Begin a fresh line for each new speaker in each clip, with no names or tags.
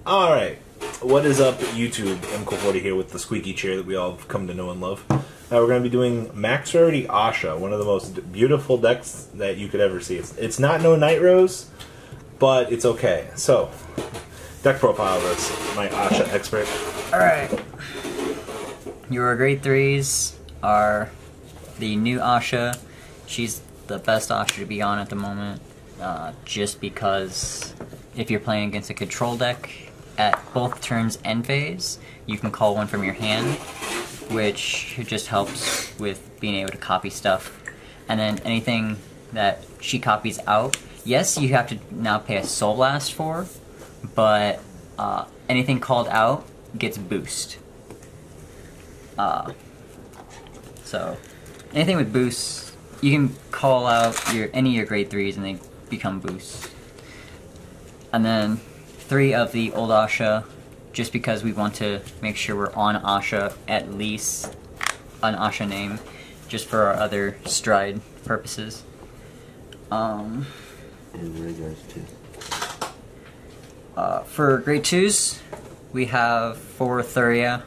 Alright, what is up YouTube? MCO40 here with the squeaky chair that we all have come to know and love. We're going to be doing Max Rarity Ahsha, one of the most beautiful decks that you could ever see. It's not no Night Rose, but it's okay. So, deck profile this, my Ahsha expert.
Alright, your grade 3s are the new Ahsha. She's the best Ahsha to be on at the moment, just because if you're playing against a control deck, at both turns and phase, you can call one from your hand, which just helps with being able to copy stuff. And then anything that she copies out, yes, you have to now pay a Soul Blast for, but anything called out gets boost. So anything with boosts, you can call out any of your grade 3s and they become boosts. And then 3 of the old Ahsha, just because we want to make sure we're on Ahsha, at least an Ahsha name, just for our other stride purposes. For grade 2s, we have 4 Thuria.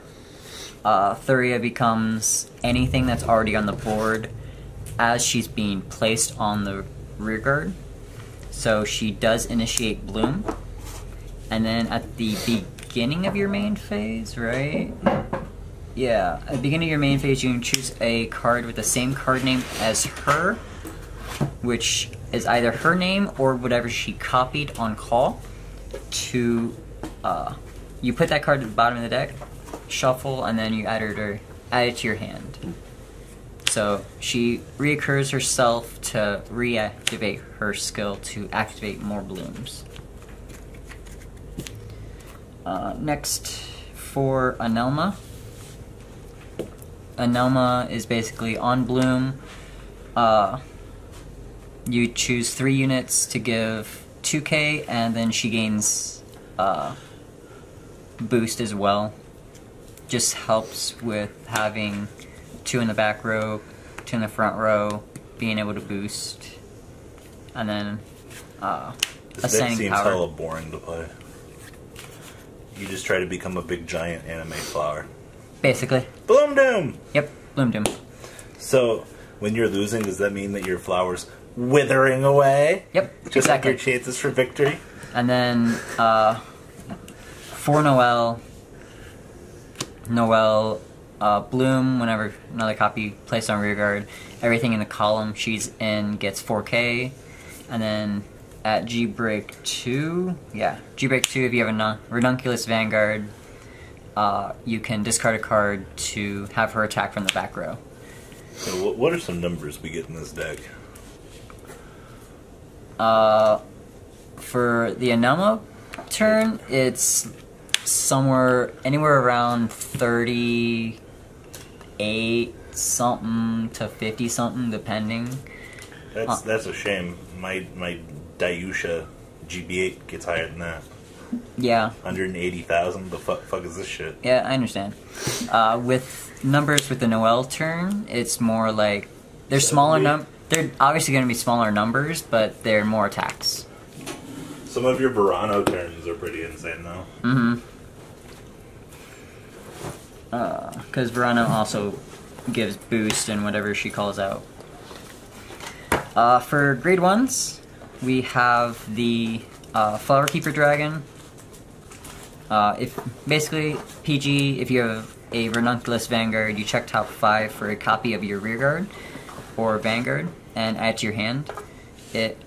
Thuria becomes anything that's already on the board as she's being placed on the rearguard. So she does initiate Bloom. And then at the beginning of your main phase, right? Yeah, at the beginning of your main phase, you can choose a card with the same card name as her, which is either her name or whatever she copied on call. You put that card at the bottom of the deck, shuffle, and then you add it to your hand. So she reoccurs herself to reactivate her skill to activate more blooms. Next, for Anelma. Anelma is basically on bloom. You choose 3 units to give 2k, and then she gains boost as well. Just helps with having 2 in the back row, 2 in the front row, being able to boost, and then ascending
seems
power.
hella boring to play. You just try to become a big giant anime flower.
Basically.
Bloom Doom!
Yep, Bloom Doom.
So, when you're losing, does that mean that your flower's withering away?
Yep,
Just
exactly.
like your chances for victory?
And then, for Noelle, Bloom, whenever another copy placed on rearguard, everything in the column she's in gets 4k. And then at G-Break 2, G-Break 2, if you have a Ranunculus Vanguard, you can discard a card to have her attack from the back row.
So what are some numbers we get in this deck?
For the Anelma turn, it's anywhere around 38 something to 50 something, depending.
That's a shame. My Dayusha GB8 gets higher than that.
Yeah.
180,000. The fuck is this shit?
Yeah, I understand. With numbers with the Noelle turn, it's more like they're smaller they're obviously going to be smaller numbers, but they're more attacks.
Some of your Verano turns are pretty insane, though.
Mm-hmm. Because Verano also gives boost in whatever she calls out. For grade 1s, we have the Flower Keeper Dragon. Basically, PG, if you have a Ranunculus Vanguard, you check top 5 for a copy of your rearguard or Vanguard and add to your hand. It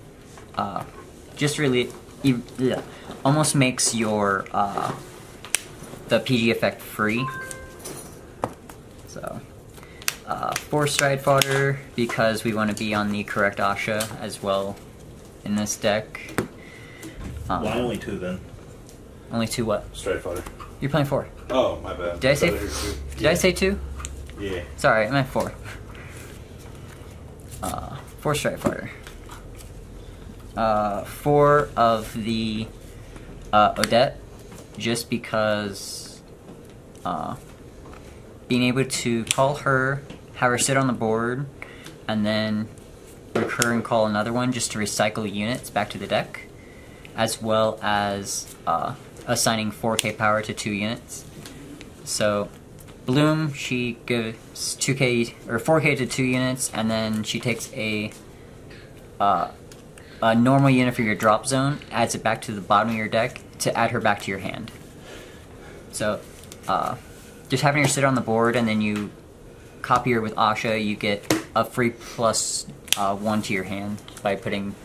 just really almost makes your the PG effect free. So 4 Stride Fodder, because we want to be on the correct Ahsha as well in this deck.
Why only 2 then?
Only 2 what?
Stride Fodder.
You're playing 4.
Oh, my bad.
Did I say 2?
Yeah.
Sorry, I meant 4. 4 Stride Fodder. 4 of the Odette, just because being able to call her, have her sit on the board, and then recur and call another one just to recycle units back to the deck, as well as assigning 4K power to 2 units. So Bloom, she gives 2K or 4K to 2 units, and then she takes a normal unit for your drop zone, adds it back to the bottom of your deck to add her back to your hand. So just having her sit on the board, and then you copy her with Ahsha, you get a free +1 to your hand by putting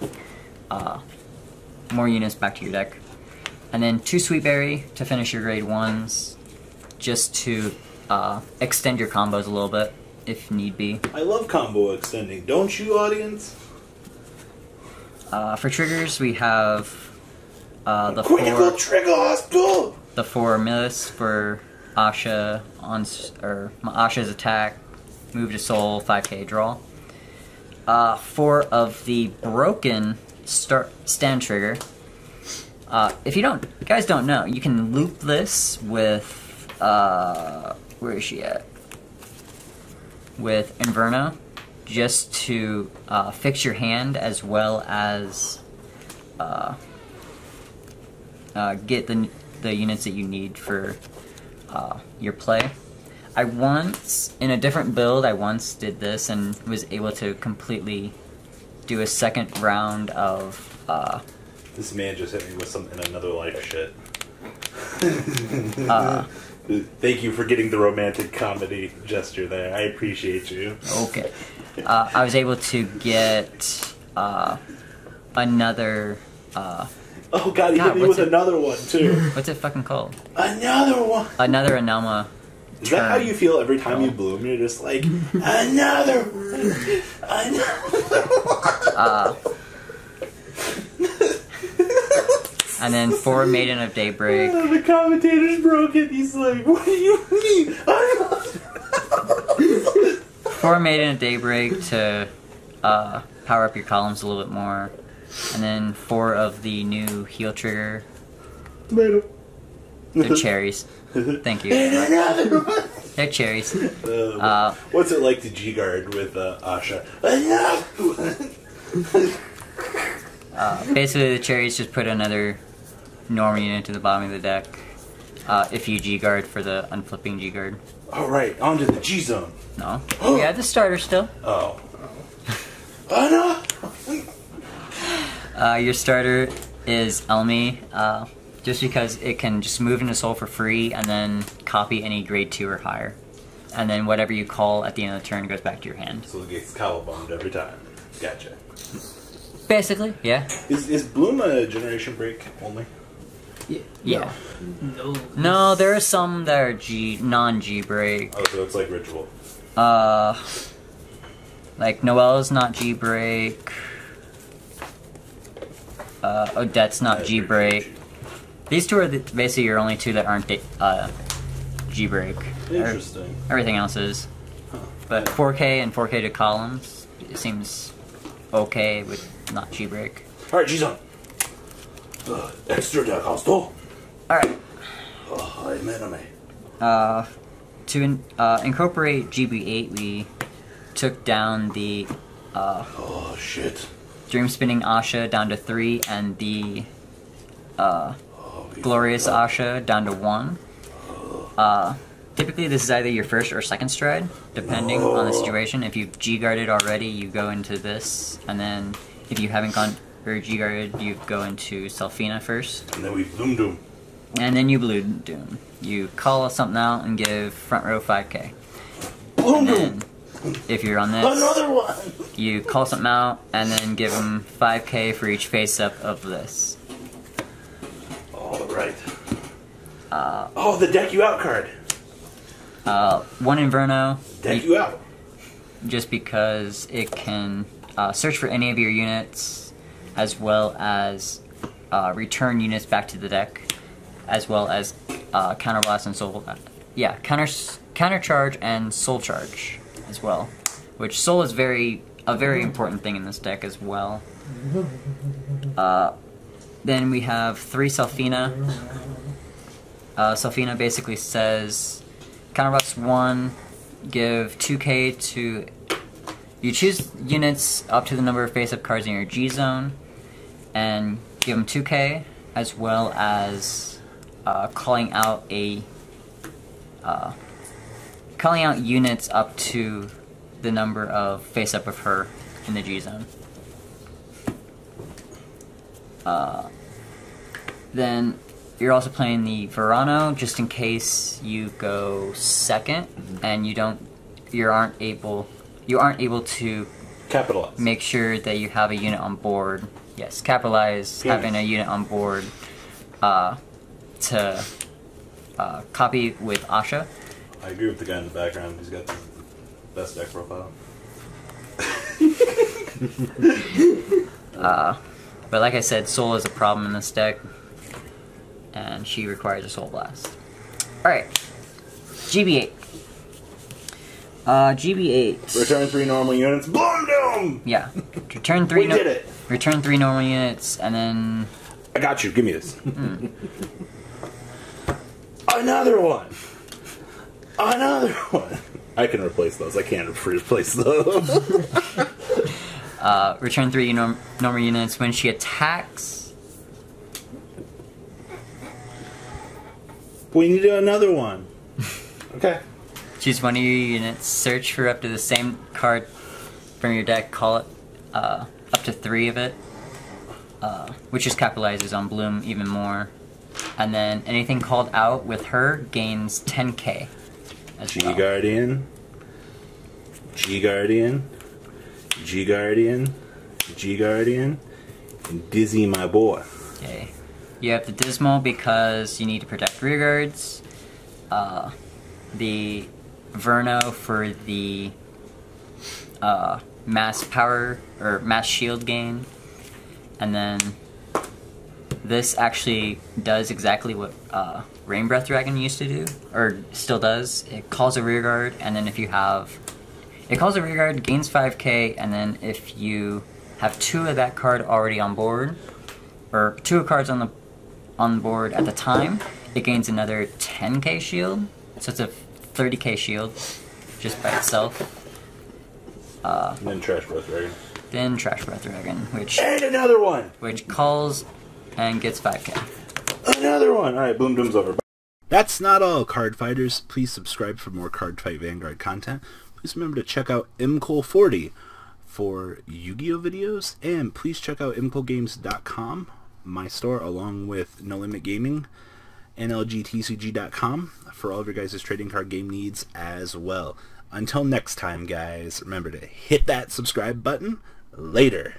more units back to your deck. And then 2 Sweetberry to finish your grade 1s, just to extend your combos a little bit, if need be.
I love combo extending, don't you, audience?
For triggers, we have the
Critical trigger hospital!
The 4 Miss for Ahsha or Ahsha's attack, move to soul, 5K draw. 4 of the broken stand trigger. If you guys don't know, you can loop this with where is she at? With Inverno, just to fix your hand as well as get the units that you need for your play. I once, in a different build, did this and was able to completely do a second round of
This man just hit me with some in another life shit. Thank you for getting the romantic comedy gesture there. I appreciate you.
Okay. I was able to get another...
oh god, he hit me with another one too.
What's it fucking called?
Another one!
Another Anelma.
Is that how you feel every time you bloom? You're just like, another one!
And then 4 Maiden of Daybreak.
The commentator's broken. He's like, what do you mean?
4 Maiden of Daybreak to power up your columns a little bit more. And then 4 of the new heal trigger.
Tomato.
They're cherries. Thank you.
Another one.
They're cherries.
What's it like to G-guard with Ahsha? Another one.
Basically, the cherries just put another normal unit to the bottom of the deck. If you G-guard for the unflipping G-guard.
Alright, on to the G-zone.
No. We have the starter still.
Oh. Oh
no! Your starter is Elmi, just because it can just move into soul for free and then copy any grade 2 or higher. And then whatever you call at the end of the turn goes back to your hand.
So it gets cowbombed every time. Gotcha.
Basically, yeah.
Is Bloom a generation break only?
Yeah. No, there are some that are non-G break.
Oh, so it's like ritual.
Like Noelle's not G break. Odette's not G break. These 2 are basically your only 2 that aren't G break.
Interesting.
Everything else is.
Huh.
But 4K and 4K to columns, it seems okay with not G break.
Alright, G-zone. Extra deck hostile.
Alright.
Oh, enemy.
To incorporate GB8, we took down the
oh shit.
Dream Spinning Ahsha down to 3 and the Glorious Ahsha down to 1. Typically this is either your first or second stride, depending on the situation. If you've G-guarded already, you go into this, and then if you haven't gone or G-guarded, you go into Selfina first.
And then we Bloom Doom.
And then you Blue Doom. You call something out and give front row 5K.
Bloom Doom!
If you're on this,
another one!
You call something out and then give them 5K for each face up of this.
Alright. Oh, the deck you out card!
1 Inverno.
Deck you out!
Just because it can search for any of your units, as well as return units back to the deck, as well as counterblast and soul. Yeah, countercharge and soul charge as well. Which soul is a very important thing in this deck as well. Then we have 3 Selfina. Selfina basically says counterblast 1, give 2K to. You choose units up to the number of face-up cards in your G zone, and give them 2K, as well as calling out units up to the number of face up of her in the G zone. Then you're also playing the Verano just in case you go second and you aren't able to
Capitalize.
make sure that you have a unit on board. Yes, capitalize having a unit on board to copy with Ahsha.
I agree with the guy in the background. He's got the best deck profile.
But like I said, Soul is a problem in this deck, and she requires a Soul Blast. Alright, GB8. GB8.
Return 3 normal units. Boom, doom!
Yeah. Return 3
We did it!
Return 3 normal units, and then...
I got you. Give me this. Another one! Another one! I can replace those. I can't replace those.
Return 3 normal units. When she attacks...
We need another one. Okay.
Choose one of your units, search for up to the same card from your deck, call it up to 3 of it, which just capitalizes on Bloom even more. And then anything called out with her gains 10k as well.
G-Guardian, G-Guardian, G-Guardian, G-Guardian, and Dizzy my boy.
Okay. You have the Dismal because you need to protect rearguards. The Verno for the mass power or mass shield gain, and then this actually does exactly what Rain Breath Dragon used to do, or still does. It calls a rearguard, and then if you have, it calls a rearguard, gains 5k, and then if you have 2 of that card already on board, or 2 cards on board at the time, it gains another 10k shield. So it's a 30k shield just by itself.
And then Trash Breath Dragon.
Then Trash Breath Dragon, which
And another one!
which calls and gets 5k.
Another one! Alright, Boom Doom's over.
That's not all, card fighters. Please subscribe for more Cardfight Vanguard content. Please remember to check out imcol40 for Yu-Gi-Oh videos, and please check out imcolgames.com, my store, along with No Limit Gaming, NLGTCG.com for all of your guys' trading card game needs as well. Until next time, guys, remember to hit that subscribe button. Later.